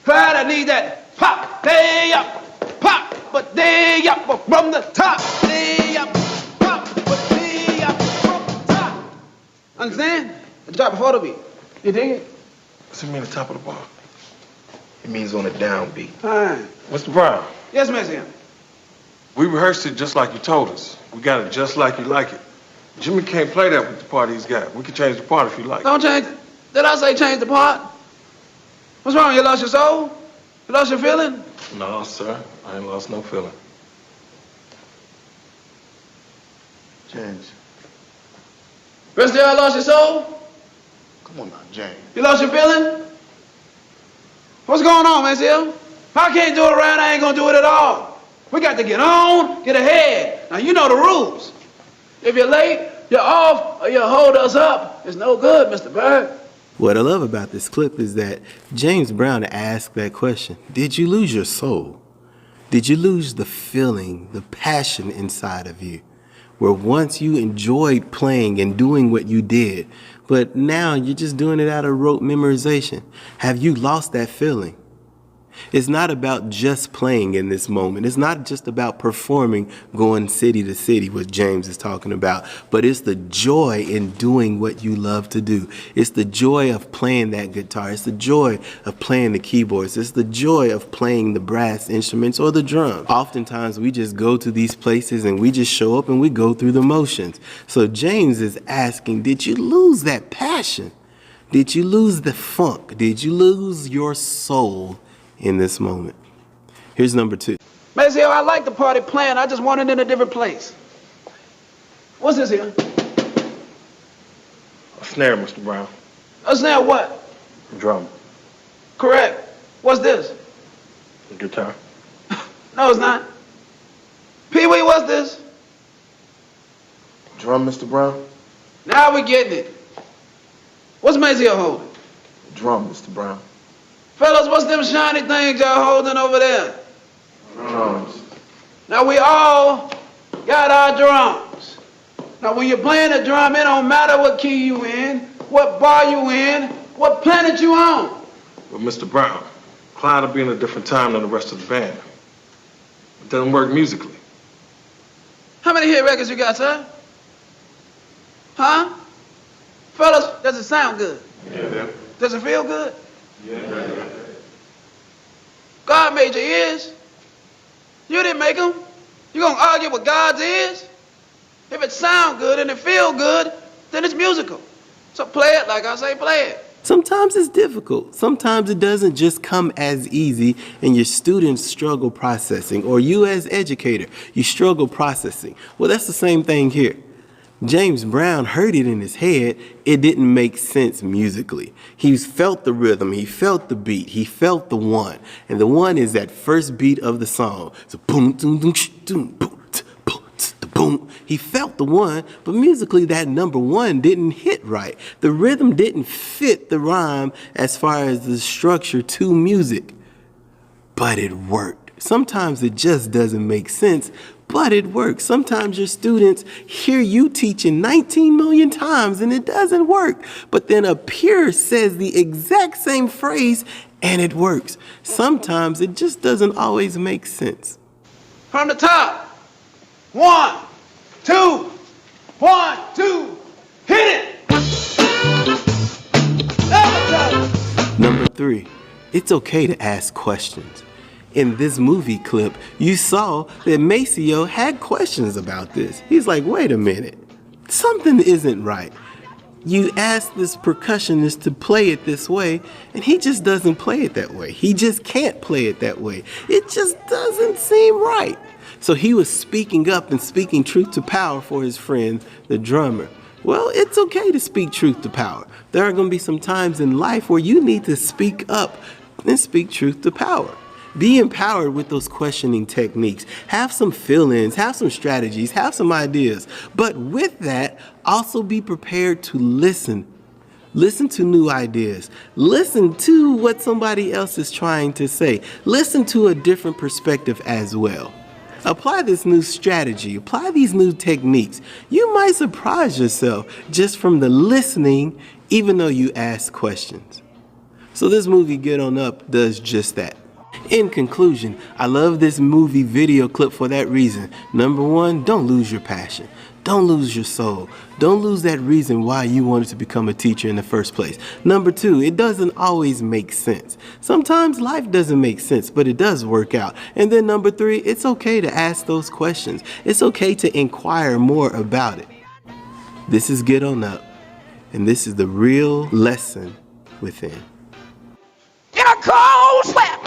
Pride, I need that pop, day up, pop, but day up from the top, day up, pop, but day up from the top. Understand? The drop before the beat. You dig it? What's it mean the top of the bar? It means on a downbeat. Fine. Mr. Brown. Yes, Miss M. We rehearsed it just like you told us. We got it just like you like it. Jimmy can't play that with the part he's got. We can change the part if you like. Don't change it. Did I say change the part? What's wrong? You lost your soul? You lost your feeling? No, sir. I ain't lost no feeling. James. Rest of y'all lost your soul? Come on now, James. You lost your feeling? What's going on, Miss M? If I can't do it right, I ain't gonna do it at all. We got to get on, get ahead. Now, you know the rules. If you're late, you're off, or you hold us up, it's no good, Mr. Bird. What I love about this clip is that James Brown asked that question. Did you lose your soul? Did you lose the feeling, the passion inside of you? Where once you enjoyed playing and doing what you did, but now you're just doing it out of rote memorization. Have you lost that feeling? It's not about just playing in this moment. It's not just about performing, going city to city, what James is talking about, but it's the joy in doing what you love to do. It's the joy of playing that guitar. It's the joy of playing the keyboards. It's the joy of playing the brass instruments or the drum. Oftentimes we just go to these places and we just show up and we go through the motions. So James is asking, did you lose that passion? Did you lose the funk? Did you lose your soul in this moment? Here's number 2. Maceo, I like the party plan. I just want it in a different place. What's this here? A snare, Mr. Brown. A snare what? Drum. Correct. What's this? A guitar. No, it's not. Pee-wee, what's this? Drum, Mr. Brown? Now we getting it. What's Maceo holding? Drum, Mr. Brown. Fellas, what's them shiny things y'all holding over there? Drums. Now we all got our drums. Now when you're playing a drum, it don't matter what key you in, what bar you in, what planet you on. But Mr. Brown, Clyde will be in a different time than the rest of the band. It doesn't work musically. How many hit records you got, sir? Huh? Fellas, does it sound good? Yeah. Does it feel good? Yeah. God made your ears. You didn't make them. You gonna argue with God's ears? If it sound good and it feel good, then it's musical. So play it like I say play it. Sometimes it's difficult. Sometimes it doesn't just come as easy and your students struggle processing, or you as educator, you struggle processing. Well, that's the same thing here. James Brown heard it in his head. It didn't make sense musically. He felt the rhythm. He felt the beat. He felt the one. And the one is that first beat of the song. So boom, boom, boom, boom, boom, boom. He felt the one, but musically that number one didn't hit right. The rhythm didn't fit the rhyme as far as the structure to music. But it worked. Sometimes it just doesn't make sense, but it works. Sometimes your students hear you teaching 19 million times and it doesn't work. But then a peer says the exact same phrase and it works. Sometimes it just doesn't always make sense. From the top. 1, 2, 1, 2, hit it! Number 3, it's okay to ask questions. In this movie clip, you saw that Maceo had questions about this. He's like, wait a minute, something isn't right. You asked this percussionist to play it this way, and he just doesn't play it that way. He just can't play it that way. It just doesn't seem right. So he was speaking up and speaking truth to power for his friend, the drummer. Well, it's okay to speak truth to power. There are going to be some times in life where you need to speak up and speak truth to power. Be empowered with those questioning techniques. Have some fill-ins, have some strategies, have some ideas. But with that, also be prepared to listen. Listen to new ideas. Listen to what somebody else is trying to say. Listen to a different perspective as well. Apply this new strategy. Apply these new techniques. You might surprise yourself just from the listening, even though you ask questions. So this movie, Get On Up, does just that. In conclusion, I love this movie video clip for that reason. Number one, don't lose your passion. Don't lose your soul. Don't lose that reason why you wanted to become a teacher in the first place. Number two, it doesn't always make sense. Sometimes life doesn't make sense, but it does work out. And then number three, it's okay to ask those questions. It's okay to inquire more about it. This is Get On Up, and this is the real lesson within. In a cold sweat.